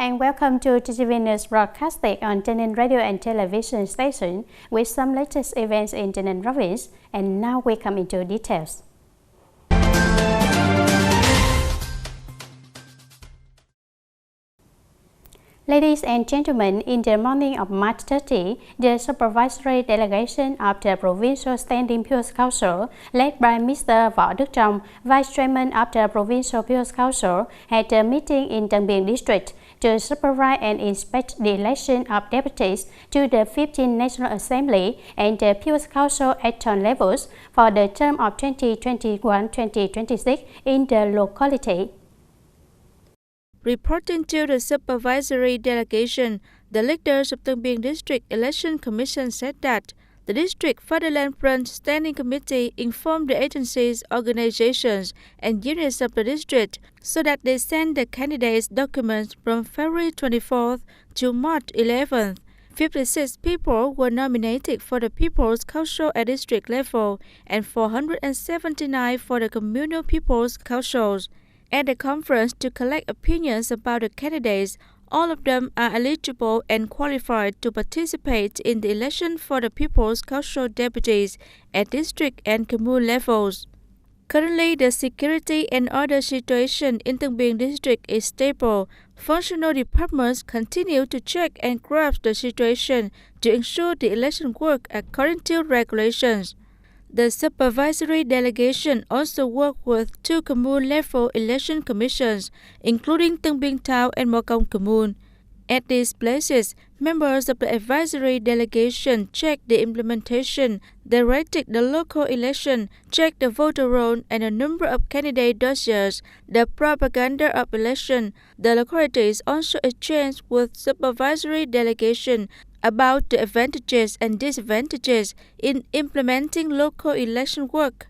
and welcome to TTVNEWS broadcasting on TayNin radio and television station with some latest events in TayNin province. And now we come into details. Ladies and gentlemen, in the morning of March 30, the supervisory delegation of the Provincial Standing People's Council, led by Mr. Võ Đức Trong, Vice Chairman of the Provincial People's Council, had a meeting in Tân Biên District to supervise and inspect the election of deputies to the 15th National Assembly and the People's Council at town levels for the term of 2021-2026 in the locality. Reporting to the supervisory delegation, the leaders of Tân Biên District Election Commission said that the District Fatherland Front Standing Committee informed the agencies, organizations, and units of the district so that they send the candidates' documents from February 24th to March 11th. 56 people were nominated for the People's Council at district level and 479 for the communal People's Councils. At the conference to collect opinions about the candidates, all of them are eligible and qualified to participate in the election for the People's Council deputies at district and commune levels. Currently, the security and order situation in Tân Biên district is stable. Functional departments continue to check and grasp the situation to ensure the election work according to regulations. The supervisory delegation also worked with 2 commune-level election commissions, including Tân Biên Town and Mò Cong Commune. At these places, members of the advisory delegation checked the implementation, directed the local election, checked the voter roll and the number of candidate dossiers, the propaganda of election. The localities also exchanged with supervisory delegation about the advantages and disadvantages in implementing local election work.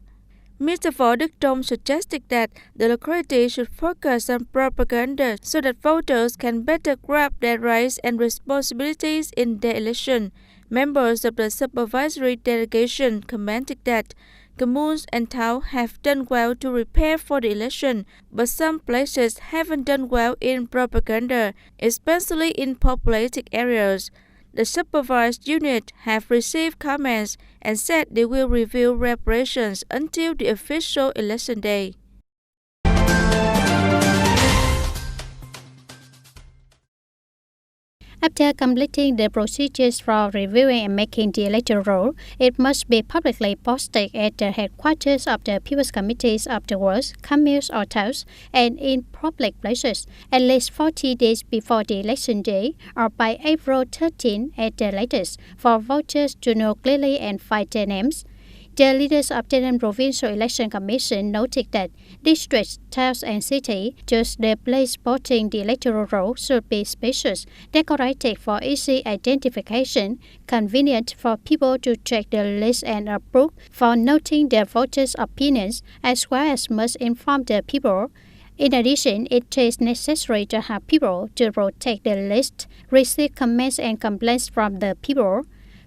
Mr. Võ Đức Trong suggested that the locality should focus on propaganda so that voters can better grasp their rights and responsibilities in their election. Members of the supervisory delegation commented that communes and towns have done well to prepare for the election, but some places haven't done well in propaganda, especially in populated areas. The supervised unit have received comments and said they will review reparations until the official election day. After completing the procedures for reviewing and making the electoral roll, it must be publicly posted at the headquarters of the People's Committees of the wards, communes or towns, and in public places at least 40 days before the election day or by April 13 at the latest for voters to know clearly and find their names. The leaders of the Provincial Election Commission noted that districts, towns and cities, just the place voting the electoral roll should be spacious, decorated for easy identification, convenient for people to check the list and approve for noting the voters' opinions, as well as must inform the people. In addition, it is necessary to have people to rotate the list, receive comments and complaints from the people.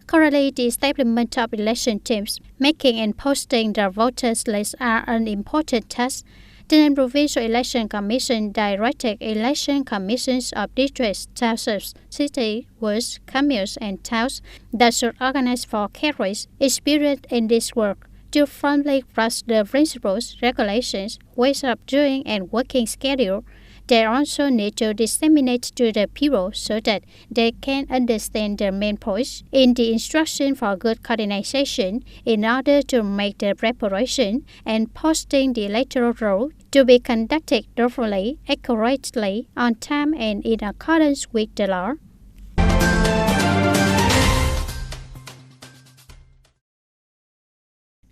Currently, the establishment of election teams, making and posting the voters' list are an important task. The Provincial Election Commission directed election commissions of districts, towns, cities, wards, communes, and towns that should organize for carriers experienced in this work to firmly grasp the principles, regulations, ways of doing, and working schedule. They also need to disseminate to the people so that they can understand the main points in the instruction for good coordination in order to make the preparation and posting the electoral roll to be conducted thoroughly, accurately, on time and in accordance with the law.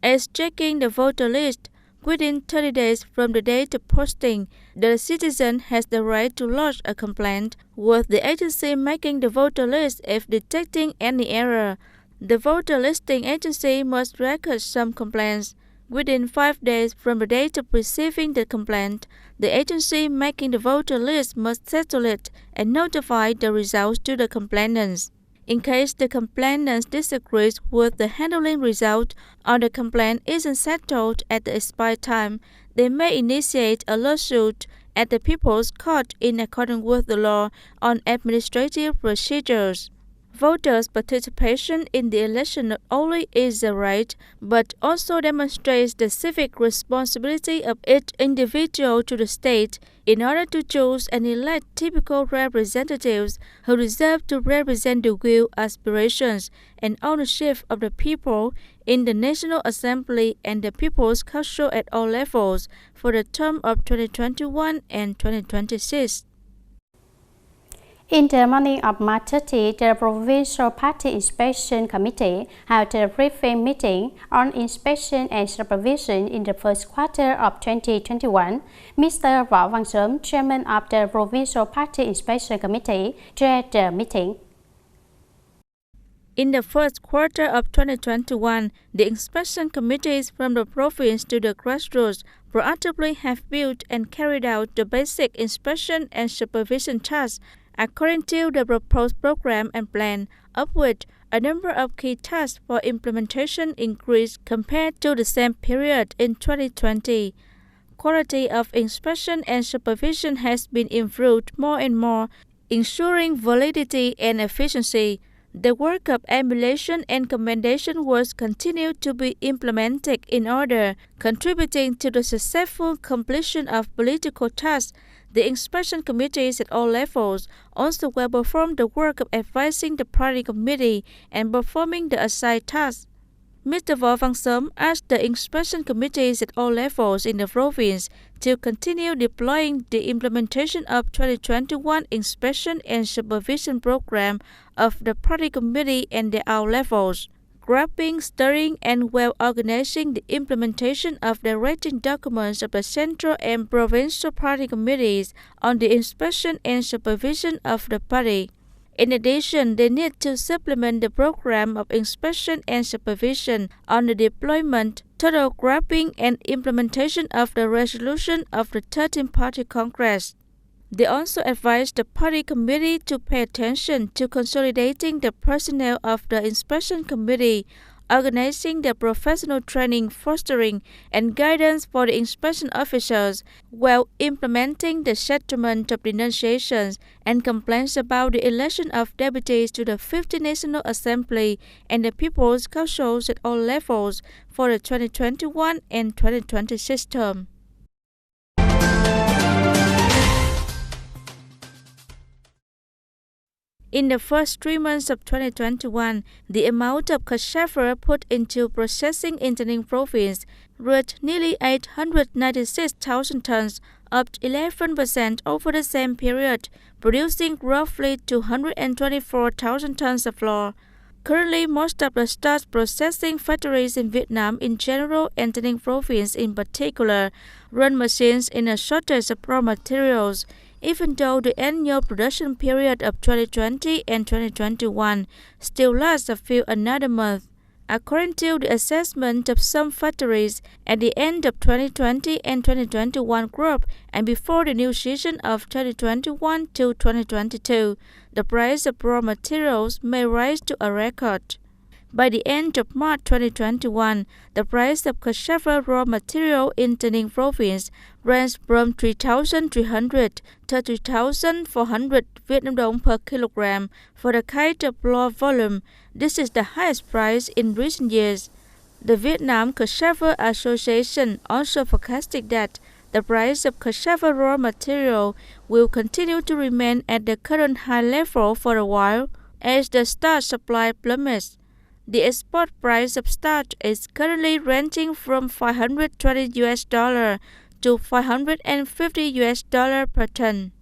As checking the voter list, within 30 days from the date of posting, the citizen has the right to lodge a complaint with the agency making the voter list if detecting any error. The voter listing agency must record some complaints. Within 5 days from the date of receiving the complaint, the agency making the voter list must settle it and notify the results to the complainants. In case the complainant disagrees with the handling result or the complaint isn't settled at the expired time, they may initiate a lawsuit at the People's Court in accordance with the law on administrative procedures. Voters' participation in the election not only is a right, but also demonstrates the civic responsibility of each individual to the state in order to choose and elect typical representatives who deserve to represent the will, aspirations, and ownership of the people in the National Assembly and the People's Council at all levels for the term of 2021 and 2026. In the morning of March 30, the Provincial Party Inspection Committee held a briefing meeting on inspection and supervision in the first quarter of 2021. Mr. Võ Văn Sớm, Chairman of the Provincial Party Inspection Committee, chaired the meeting. In the first quarter of 2021, the inspection committees from the province to the grassroots proactively have built and carried out the basic inspection and supervision tasks according to the proposed program and plan, of which a number of key tasks for implementation increased compared to the same period in 2020. Quality of inspection and supervision has been improved more and more, ensuring validity and efficiency. The work of emulation and commendation was continued to be implemented in order, contributing to the successful completion of political tasks. The inspection committees at all levels also will perform the work of advising the party committee and performing the assigned tasks. Mr. Võ Văn Sớm asked the inspection committees at all levels in the province to continue deploying the implementation of 2021 inspection and supervision program of the party committee and at all levels, grasping, steering, and well-organizing the implementation of directing documents of the central and provincial party committees on the inspection and supervision of the party. In addition, they need to supplement the program of inspection and supervision on the deployment, total grasping, and implementation of the resolution of the 13th Party Congress. They also advised the party committee to pay attention to consolidating the personnel of the inspection committee, organizing the professional training, fostering, and guidance for the inspection officers, while implementing the settlement of denunciations and complaints about the election of deputies to the 50th National Assembly and the People's Councils at all levels for the 2021 and 2026 term. In the first 3 months of 2021, the amount of cassava put into processing in TayNinhTV province reached nearly 896,000 tons, up 11% over the same period, producing roughly 224,000 tons of flour. Currently, most of the starch processing factories in Vietnam in general and TayNinhTV province in particular run machines in a shortage of raw materials, even though the annual production period of 2020 and 2021 still lasts a few another month. According to the assessment of some factories, at the end of 2020 and 2021 crop and before the new season of 2021 to 2022, the price of raw materials may rise to a record. By the end of March 2021, the price of cassava raw material in TayNinhTV province ranged from 3,300 to 3,400 Vietnam dong per kilogram for the kind of low volume. This is the highest price in recent years. The Vietnam Cassava Association also forecasted that the price of cassava raw material will continue to remain at the current high level for a while as the starch supply plummets. The export price of starch is currently ranging from $520 to $550 per ton.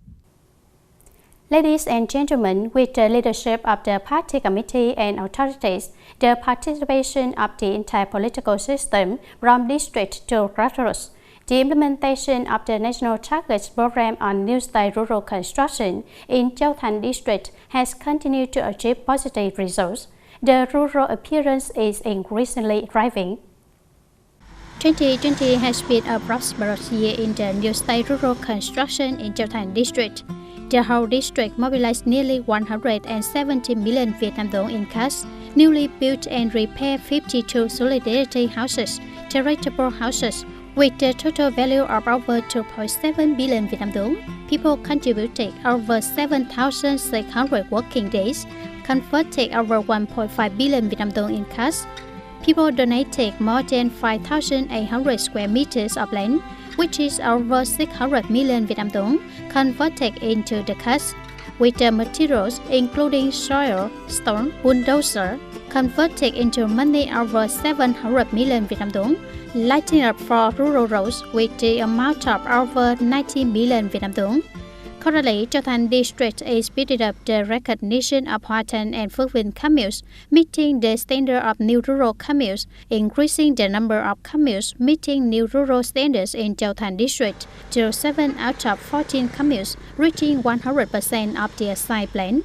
Ladies and gentlemen, with the leadership of the party committee and authorities, the participation of the entire political system from district to grassroots, the implementation of the National Targets Program on New Style Rural Construction in Châu Thành District has continued to achieve positive results. The rural appearance is increasingly thriving. 2020 has been a prosperous year in the New Style Rural Construction in Châu Thành District. The whole district mobilized nearly 170 million Vietnam dong in cash, newly built and repaired 52 solidarity houses, charitable houses, With a total value of over 2.7 billion Vietnam dong, people contributed over 7,600 working days, converted over 1.5 billion Vietnam dong in cash. People donated more than 5,800 square meters of land, which is over 600 million Vietnam dong, converted into the cash. With the materials including soil, stone, bulldozer, converted into money over 700 million Vietnam dong, lighting up for rural roads with the amount of over 90 million Vietnam dong. Currently, Châu Thành District is speeding up the recognition of Hoa Thanh and Phước Vinh communes, meeting the standard of new rural communes, increasing the number of communes meeting new rural standards in Châu Thành District to 7 out of 14 communes, reaching 100% of the assigned plan.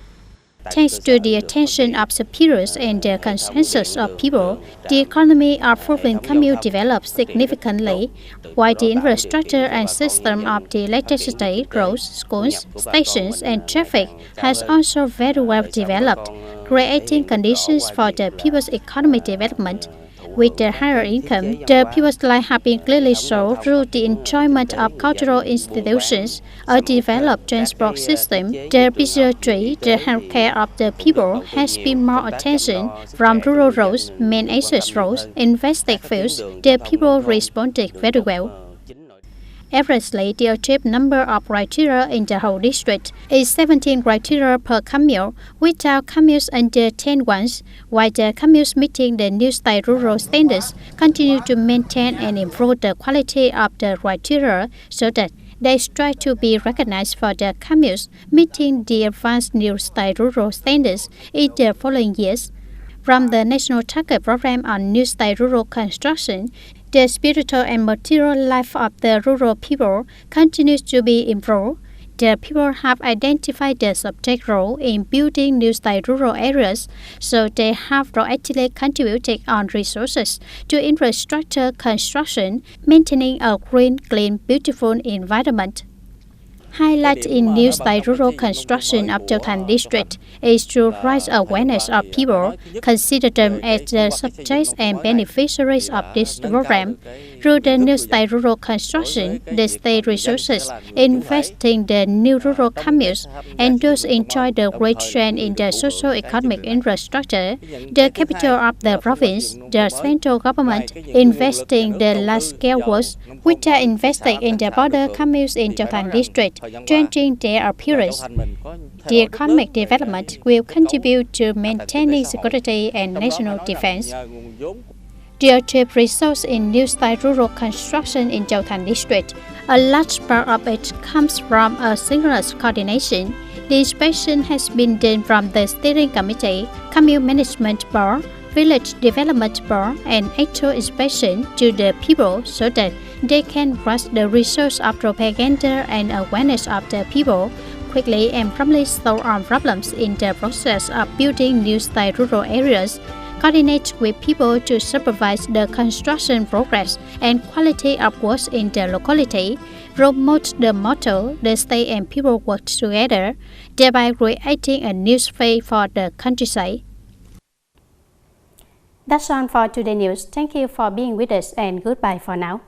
Thanks to the attention of superiors and the consensus of people, the economy of Phước Vinh commune developed significantly, while the infrastructure and system of the electricity, roads, schools, stations, and traffic has also very well developed, creating conditions for the people's economic development. With the higher income, the people's life have been clearly shown through the enjoyment of cultural institutions, a developed transport system, the peasantry, the healthcare of the people has been more attention from rural roads, main access roads, invested fields. The people responded very well. Averagely, the achieved number of criteria in the whole district is 17 criteria per commune, without communes under 10 ones, while the communes meeting the new style rural standards continue to maintain and improve the quality of the criteria so that they strive to be recognized for the communes meeting the advanced new style rural standards in the following years. From the National Target Program on New Style Rural Construction, the spiritual and material life of the rural people continues to be improved. The people have identified their subject role in building new style rural areas, so they have proactively contributed on resources to infrastructure construction, maintaining a green, clean, beautiful environment. Highlight in new style rural construction of Châu Thành District is to raise awareness of people, consider them as the subjects and beneficiaries of this program. Through the new style rural construction, the state resources invest in the new rural communes, and those enjoy the great strength in the socio-economic infrastructure. The capital of the province, the central government, investing the large-scale works, which are invested in the border communes in Châu Thành District, changing their appearance. The economic development will contribute to maintaining security and national defense. The achieved results in new style rural construction in Châu Thành District, a large part of it comes from a synchronous coordination. The inspection has been done from the Steering Committee, Commune Management Board, Village Development Board, and actual inspection to the people so that they can grasp the results of propaganda and awareness of the people, quickly and promptly solve all problems in the process of building new style rural areas, coordinate with people to supervise the construction progress and quality of works in the locality, promote the motto, the state and people work together, thereby creating a new space for the countryside. That's all for today's news. Thank you for being with us and goodbye for now.